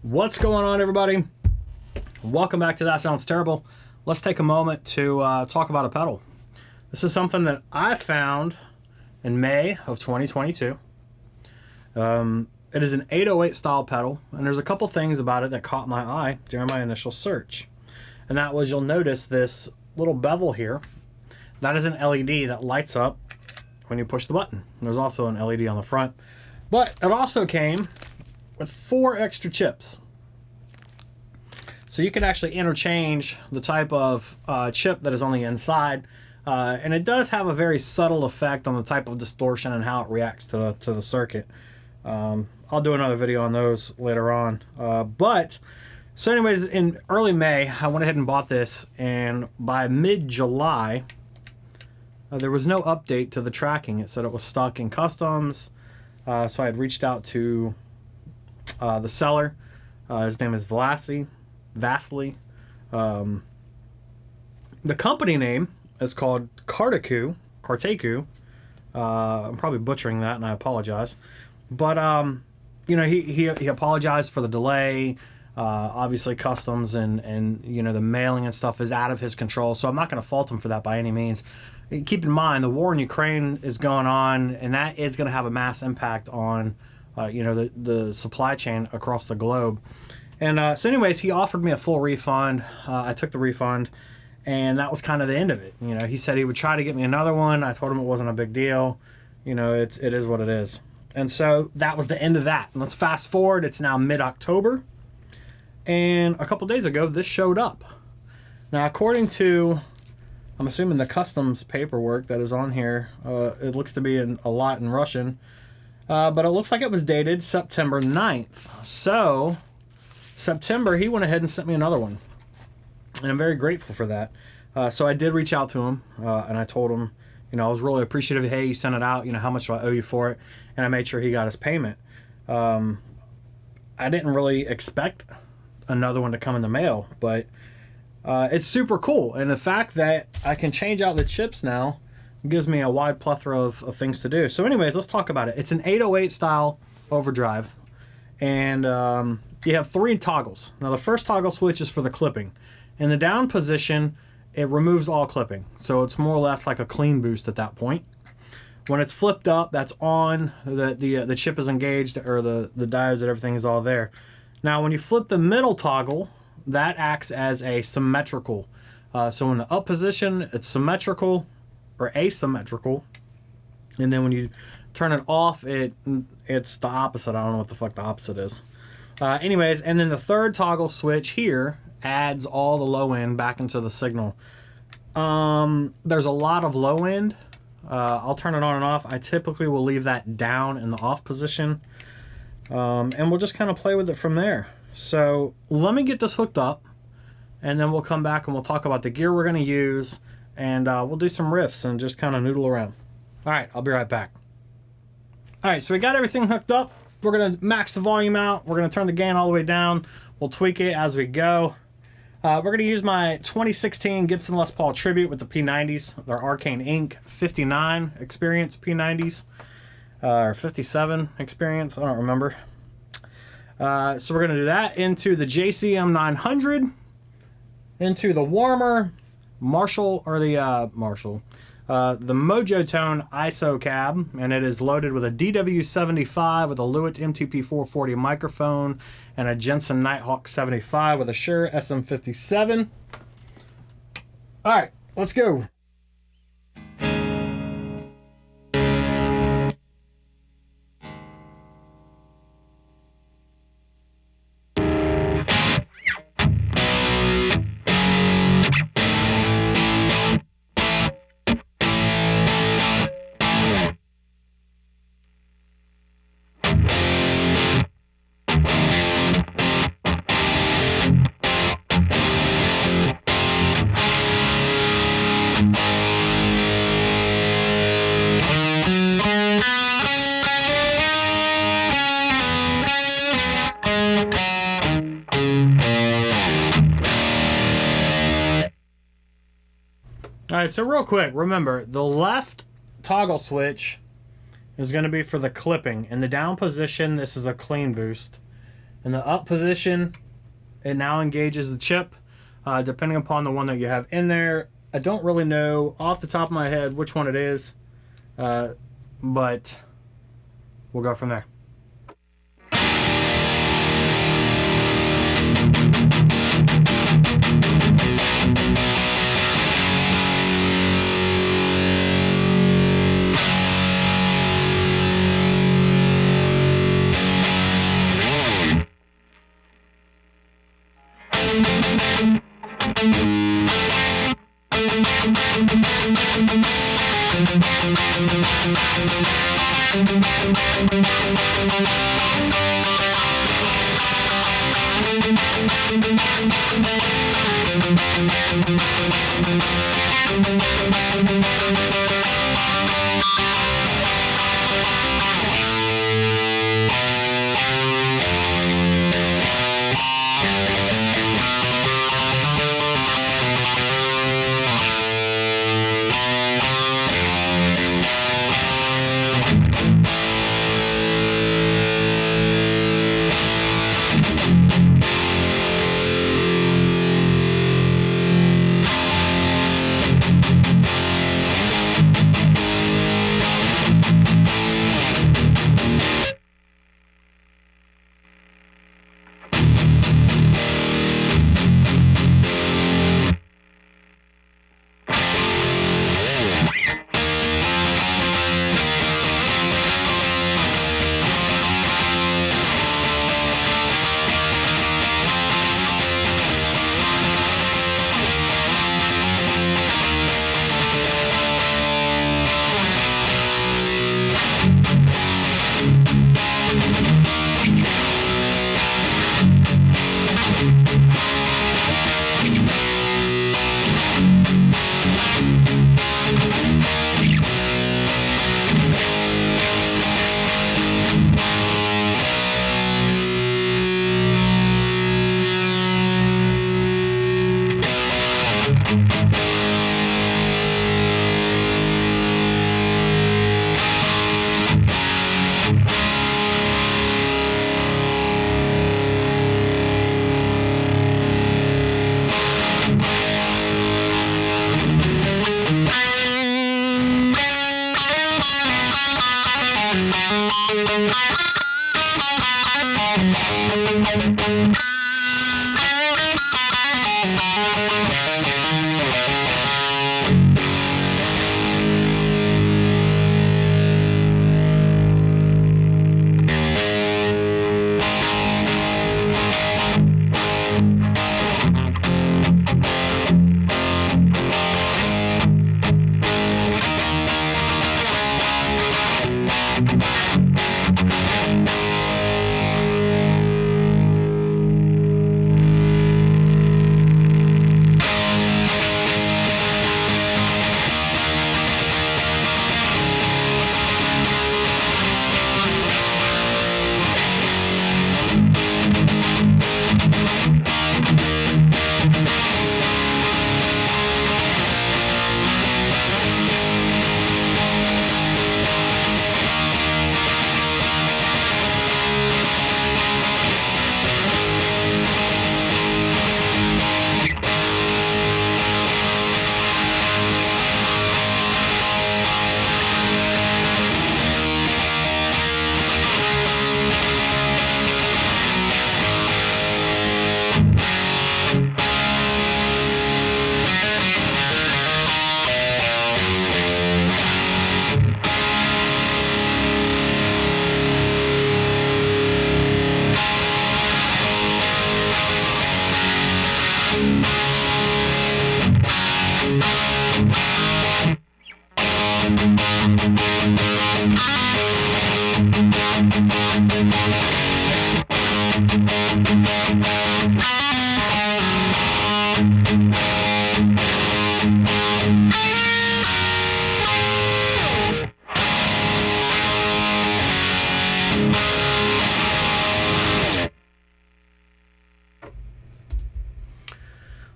What's going on, everybody? Welcome back to That Sounds Terrible. Let's take a moment to talk about a pedal. This is something that I found in May of 2022. It is an 808 style pedal, and there's a couple things about it that caught my eye during my initial search. And that was, you'll notice this little bevel here. That is an LED that lights up when you push the button. There's also an LED on the front. But it also came with 4 extra chips. So you can actually interchange the type of chip that is on the inside. And it does have a very subtle effect on the type of distortion and how it reacts to the circuit. I'll do another video on those later on. So anyways, in early May, I went ahead and bought this. And by mid-July, there was no update to the tracking. It said it was stuck in customs. So I had reached out to the seller. His name is Vastly. The company name is called Kartakou. I'm probably butchering that, and I apologize. But you know, he apologized for the delay. Obviously, customs and you know, the mailing and stuff is out of his control, so I'm not going to fault him for that by any means. Keep in mind, the war in Ukraine is going on, and that is going to have a mass impact on you know, the supply chain across the globe. And so anyways, he offered me a full refund. I took the refund, and that was kind of the end of it. You know, he said he would try to get me another one. I told him it wasn't a big deal. You know, it is what it is. And so that was the end of that. And let's fast forward. It's now mid-October. And a couple days ago, this showed up. Now, according to, I'm assuming the customs paperwork that is on here, it looks to be a lot in Russian. But it looks like it was dated September 9th. So, September, he went ahead and sent me another one. And I'm very grateful for that. So I did reach out to him, and I told him, you know, I was really appreciative. Hey, you sent it out. You know, how much do I owe you for it? And I made sure he got his payment. I didn't really expect another one to come in the mail, but it's super cool. And the fact that I can change out the chips now gives me a wide plethora of things to do. So anyways, let's talk about it. It's an 808 style overdrive, and you have 3 toggles. Now the first toggle switch is for the clipping. In the down position, it removes all clipping, so it's more or less like a clean boost at that point. When it's flipped up, that's on, the chip is engaged, or the diodes and everything is all there. Now when you flip the middle toggle, that acts as a symmetrical. So in the up position, it's symmetrical or asymmetrical, and then when you turn it off, it's the opposite. I don't know what the fuck the opposite is. Anyways, and then the third toggle switch here adds all the low end back into the signal. There's a lot of low end. I'll turn it on and off. I typically will leave that down in the off position, and we'll just kind of play with it from there. So let me get this hooked up, and then we'll come back and we'll talk about the gear we're going to use, and we'll do some riffs and just kind of noodle around. All right, I'll be right back. All right, so we got everything hooked up. We're going to max the volume out. We're going to turn the gain all the way down. We'll tweak it as we go. We're going to use my 2016 Gibson Les Paul Tribute with the P90s. They're Arcane Inc. 59 experience P90s. Or 57 experience, I don't remember. So we're going to do that into the JCM 900. Into the warmer Marshall, or the Mojo Tone ISO cab, and it is loaded with a DW75 with a Lewitt MTP 440 microphone and a Jensen Nighthawk 75 with a Shure SM57. All right, let's go. All right, so real quick, remember, the left toggle switch is going to be for the clipping. In the down position, this is a clean boost. In the up position, it now engages the chip, depending upon the one that you have in there. I don't really know off the top of my head which one it is, but we'll go from there.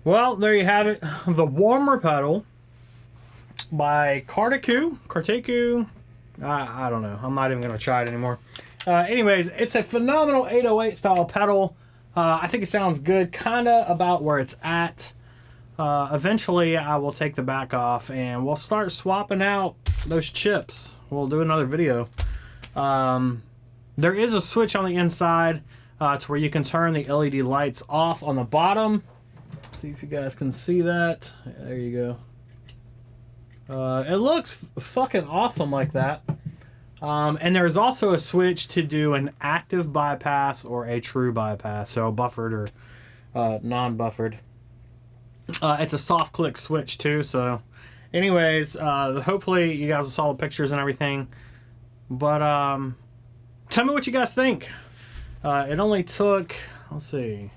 Well, there you have it. The Warmer Pedal by Kartakou. I don't know. I'm not even going to try it anymore. Anyways, it's a phenomenal 808 style pedal. I think it sounds good, kind of about where it's at. Eventually, I will take the back off and we'll start swapping out those chips. We'll do another video. There is a switch on the inside to where you can turn the LED lights off on the bottom. See if you guys can see that. There you go. It looks fucking awesome like that. And there's also a switch to do an active bypass or a true bypass, so buffered or non-buffered. It's a soft click switch too, so anyways, hopefully you guys saw the pictures and everything. But tell me what you guys think. It only took, let's see,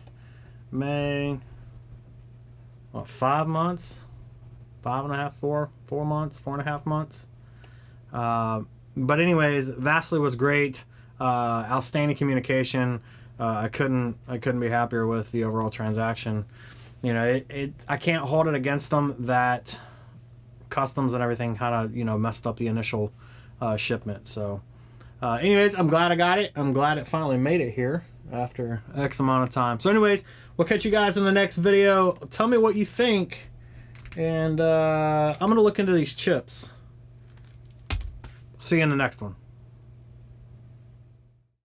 May, what, 5 months? 5.5, 4 months, 4.5 months. But anyways, Vastly was great. Outstanding communication. I couldn't be happier with the overall transaction. You know, I can't hold it against them that customs and everything kind of, you know, messed up the initial shipment. So anyways, I'm glad I got it. I'm glad it finally made it here after X amount of time. So anyways, we'll catch you guys in the next video. Tell me what you think. And I'm going to look into these chips. See you in the next one.